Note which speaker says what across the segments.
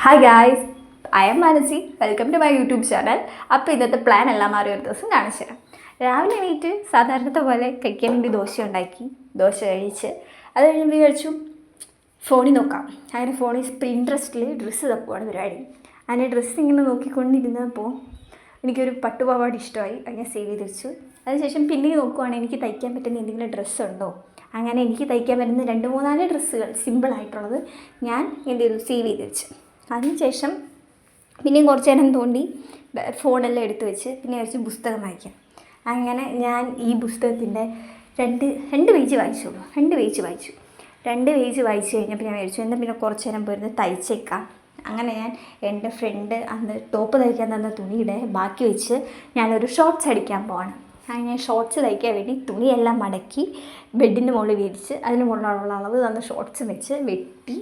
Speaker 1: Hi guys, I'm Manasi. Welcome to my YouTube channel. അപ്പോൾ ഇന്നത്തെ plan എല്ലാം മാറി ഒരു ദിവസം കാണിച്ചു തരാം. രാവിലെ എണീറ്റ് സാധാരണത്തെ പോലെ കഴിക്കാൻ വേണ്ടി ദോശ ഉണ്ടാക്കി, ദോശ കഴിച്ച് അത് കഴിഞ്ഞ് വിചാരിച്ചു ഫോണിൽ നോക്കാം. അങ്ങനെ ഫോണിൽ പിൻട്രസ്റ്റിൽ ഡ്രസ്സ് തപ്പുവാണ് പരിപാടി. അങ്ങനെ ഡ്രസ്സ് ഇങ്ങനെ നോക്കിക്കൊണ്ടിരുന്നപ്പോൾ എനിക്കൊരു പട്ടുപാവാട ഇഷ്ടമായി. അങ്ങനെ സേവ് ചെയ്ത് വെച്ചു. അതിനുശേഷം പിന്നെ നോക്കുവാണെങ്കിൽ എനിക്ക് തയ്ക്കാൻ പറ്റുന്ന എന്തെങ്കിലും ഡ്രസ്സുണ്ടോ. അങ്ങനെ എനിക്ക് തയ്ക്കാൻ പറ്റുന്ന 2-3-4 ഡ്രസ്സുകൾ സിമ്പിളായിട്ടുള്ളത് ഞാൻ എന്ത് ചെയ്തു, സേവ് ചെയ്ത് വെച്ചു. അതിനുശേഷം പിന്നെയും കുറച്ച് നേരം തോണ്ടി ഫോണെല്ലാം എടുത്ത് വെച്ച് പിന്നെ വെച്ച് പുസ്തകം വായിക്കാം. അങ്ങനെ ഞാൻ ഈ പുസ്തകത്തിൻ്റെ രണ്ട് പേജ് വായിച്ചുള്ളൂ. 2 പേജ് വായിച്ച് കഴിഞ്ഞപ്പോൾ ഞാൻ വിചാരിച്ചു എന്നാൽ പിന്നെ കുറച്ച് നേരം പോയിരുന്ന് തയ്ച്ചേക്കാം. അങ്ങനെ ഞാൻ എൻ്റെ ഫ്രണ്ട് അന്ന് ടോപ്പ് തയ്ക്കാൻ തന്ന തുണിയുടെ ബാക്കി വെച്ച് ഞാനൊരു ഷോർട്ട്സ് അടിക്കാൻ പോവാണ്. അങ്ങനെ ഷോർട്ട്സ് തയ്ക്കാൻ വേണ്ടി തുണിയെല്ലാം മടക്കി ബെഡിൻ്റെ മുകളിൽ വിരിച്ച് അതിന് മുകളിലുള്ള അളവ് തന്ന ഷോർട്ട്സ് വെച്ച് വെട്ടി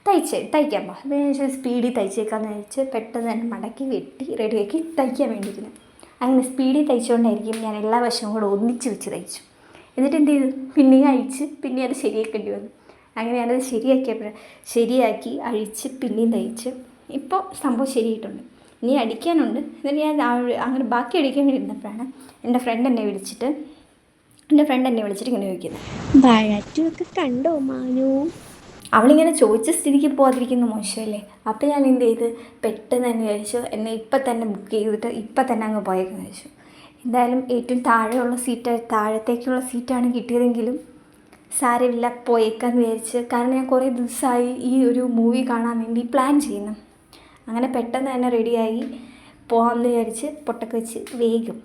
Speaker 1: തയ്ക്കാൻ പോകാം. അതിനുശേഷം സ്പീഡിൽ തയ്ച്ചേക്കാമെന്ന് വെച്ച് പെട്ടെന്ന് തന്നെ മടക്കി വെട്ടി റെഡിയാക്കി തയ്ക്കാൻ വേണ്ടിയിരുന്നു. അങ്ങനെ സ്പീഡിൽ തയ്ച്ചുകൊണ്ടായിരിക്കും ഞാൻ എല്ലാ വശവും കൂടെ ഒന്നിച്ച് വെച്ച് തയ്ച്ചു. എന്നിട്ട് എന്ത് ചെയ്തു, പിന്നെയും അഴിച്ച് പിന്നെ അത് ശരിയാക്കേണ്ടി വന്നു. അങ്ങനെ ഞാനത് ശരിയാക്കി അഴിച്ച് പിന്നെയും തയ്ച്ച് ഇപ്പോൾ സംഭവം ശരിയായിട്ടുണ്ട്. ഇനി അടിക്കാനുണ്ട്. എന്നിട്ട് ഞാൻ അങ്ങനെ ബാക്കി അടിക്കാൻ വേണ്ടി ഇരുന്നപ്പോഴാണ് എൻ്റെ ഫ്രണ്ട് എന്നെ വിളിച്ചിട്ട് ഇങ്ങനെ ചോദിക്കുന്നത്,
Speaker 2: വാഴാറ്റൊക്കെ കണ്ടോ മാനു?
Speaker 1: അവളിങ്ങനെ ചോദിച്ച സ്ഥിതിക്ക് പോകാതിരിക്കുന്ന മോശമല്ലേ. അപ്പോൾ ഞാൻ എന്ത് ചെയ്ത് പെട്ടെന്ന് തന്നെ വിചാരിച്ചു എന്നെ ഇപ്പം തന്നെ ബുക്ക് ചെയ്തിട്ട് ഇപ്പം തന്നെ അങ്ങ് പോയേക്കെന്ന് വെച്ചു. എന്തായാലും ഏറ്റവും താഴത്തേക്കുള്ള സീറ്റാണ് കിട്ടിയതെങ്കിലും സാരമില്ല, പോയേക്കാന്ന് വിചാരിച്ച്. കാരണം ഞാൻ കുറേ ദിവസമായി ഈ ഒരു മൂവി കാണാൻ വേണ്ടി പ്ലാൻ ചെയ്യുന്നു. അങ്ങനെ പെട്ടെന്ന് തന്നെ റെഡിയായി പോകാമെന്ന് വിചാരിച്ച് പൊട്ടൊക്കെ വെച്ച് വേഗം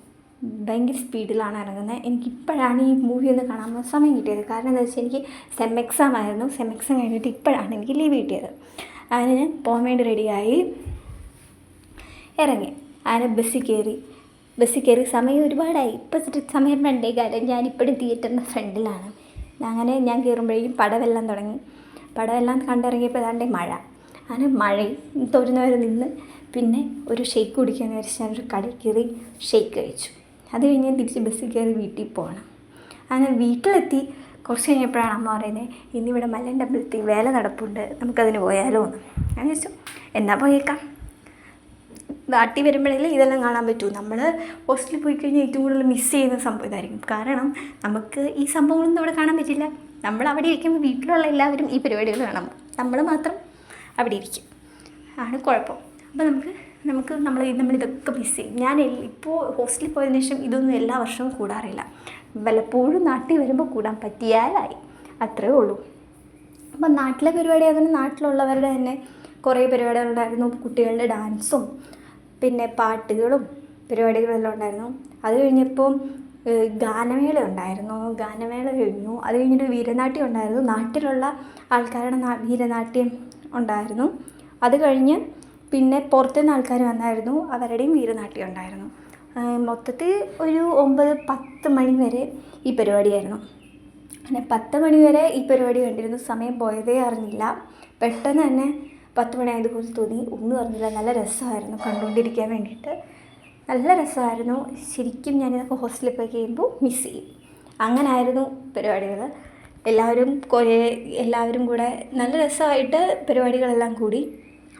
Speaker 1: ഭയങ്കര സ്പീഡിലാണ് ഇറങ്ങുന്നത്. എനിക്കിപ്പോഴാണ് ഈ മൂവി ഒന്ന് കാണാൻ സമയം കിട്ടിയത്. കാരണം എന്താ വെച്ചാൽ എനിക്ക് സെം എക്സാം ആയിരുന്നു. സെം എക്സാം കഴിഞ്ഞിട്ട് ഇപ്പോഴാണ് എനിക്ക് ലീവ് കിട്ടിയത്. അതിന് ഞാൻ പോകാൻ വേണ്ടി റെഡിയായി ഇറങ്ങി. അങ്ങനെ ബസ്സിൽ കയറി സമയം ഒരുപാടായി. ഇപ്പം സമയം 2:15. ഞാനിപ്പോഴും തിയേറ്ററിൻ്റെ ഫ്രണ്ടിലാണ്. അങ്ങനെ ഞാൻ കയറുമ്പോഴേക്കും പടവെല്ലാം തുടങ്ങി. പടവെല്ലാം കണ്ടിറങ്ങിയപ്പോൾ ഏതാണ്ട് മഴ. അങ്ങനെ മഴയും തോരുന്നവരെ നിന്ന് പിന്നെ ഒരു ഷേക്ക് കുടിക്കാമെന്ന് വിചാരിച്ച് ഞാനൊരു കടയിൽ കയറി ഷേക്ക് കഴിച്ചു. അത് കഴിഞ്ഞ് ഞാൻ തിരിച്ച് ബസ്സിൽ കയറി വീട്ടിൽ പോകണം. അങ്ങനെ വീട്ടിലെത്തി കുറച്ച് കഴിഞ്ഞപ്പോഴാണ് അമ്മ പറയുന്നത്, ഇന്നിവിടെ മല്ലൻ്റെ അമ്പലത്തിൽ വേല നടപ്പുണ്ട്, നമുക്കതിന് പോയാലോ എന്ന്. ഞാൻ ചോദിച്ചു എന്നാൽ പോയേക്കാം. നാട്ടിൽ വരുമ്പോഴല്ലേ ഇതെല്ലാം കാണാൻ പറ്റൂ. നമ്മൾ ഹോസ്റ്റലിൽ പോയി കഴിഞ്ഞാൽ ഏറ്റവും കൂടുതൽ മിസ് ചെയ്യുന്ന സംഭവം ഇതായിരിക്കും. കാരണം നമുക്ക് ഈ സംഭവങ്ങളൊന്നും ഇവിടെ കാണാൻ പറ്റില്ല. നമ്മൾ അവിടെ ഇരിക്കുമ്പോൾ വീട്ടിലുള്ള എല്ലാവരും ഈ പരിപാടികൾ കാണാം, നമ്മൾ മാത്രം അവിടെ ഇരിക്കും. ആണ് കുഴപ്പം. അപ്പോൾ നമ്മളിതൊക്കെ മിസ് ചെയ്യും. ഞാൻ ഇപ്പോൾ ഹോസ്റ്റലിൽ പോയതിനു ശേഷം ഇതൊന്നും എല്ലാ വർഷവും കൂടാറില്ല. വല്ലപ്പോഴും നാട്ടിൽ വരുമ്പോൾ കൂടാൻ പറ്റിയാലായി, അത്രേ ഉള്ളൂ. അപ്പം നാട്ടിലെ പരിപാടി ആയതുകൊണ്ട് നാട്ടിലുള്ളവരുടെ തന്നെ കുറേ പരിപാടികളുണ്ടായിരുന്നു. കുട്ടികളുടെ ഡാൻസും പിന്നെ പാട്ടുകളും പരിപാടികളെല്ലാം ഉണ്ടായിരുന്നു. അത് കഴിഞ്ഞപ്പോൾ ഗാനമേള ഉണ്ടായിരുന്നു. ഗാനമേള കഴിഞ്ഞു. അത് കഴിഞ്ഞിട്ട് വീരനാട്യം ഉണ്ടായിരുന്നു. നാട്ടിലുള്ള ആൾക്കാരുടെ വീരനാട്യം ഉണ്ടായിരുന്നു. അത് കഴിഞ്ഞ് പിന്നെ പുറത്തുനിന്ന് ആൾക്കാർ വന്നായിരുന്നു, അവരുടെയും വീരനാട്യം ഉണ്ടായിരുന്നു. മൊത്തത്തിൽ ഒരു 9-10 മണി വരെ ഈ പരിപാടിയായിരുന്നു. അങ്ങനെ 10 മണി വരെ ഈ പരിപാടി കണ്ടിരുന്നു. സമയം പോയതേ അറിഞ്ഞില്ല. പെട്ടെന്ന് തന്നെ 10 മണി ആയതുപോലെ തോന്നി. ഒന്നും അറിഞ്ഞില്ല. നല്ല രസമായിരുന്നു കണ്ടുകൊണ്ടിരിക്കാൻ വേണ്ടിയിട്ട്. നല്ല രസമായിരുന്നു. ശരിക്കും ഞാനിതൊക്കെ ഹോസ്റ്റലിൽ പോയി കഴിയുമ്പോൾ മിസ് ചെയ്യും. അങ്ങനെ ആയിരുന്നു പരിപാടികൾ. എല്ലാവരും കൂടെ നല്ല രസമായിട്ട് പരിപാടികളെല്ലാം കൂടി.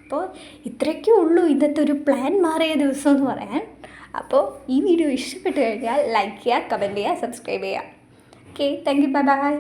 Speaker 1: അപ്പോൾ ഇത്രയൊക്കെ ഉള്ളൂ ഇന്നത്തെ ഒരു പ്ലാൻ മാറിയ ദിവസം എന്ന് പറയാൻ. അപ്പോൾ ഈ വീഡിയോ ഇഷ്ടപ്പെട്ട് കഴിഞ്ഞാൽ ലൈക്ക് ചെയ്യുക, കമൻറ്റ് ചെയ്യുക, സബ്സ്ക്രൈബ് ചെയ്യുക. Okay, thank you, bye bye.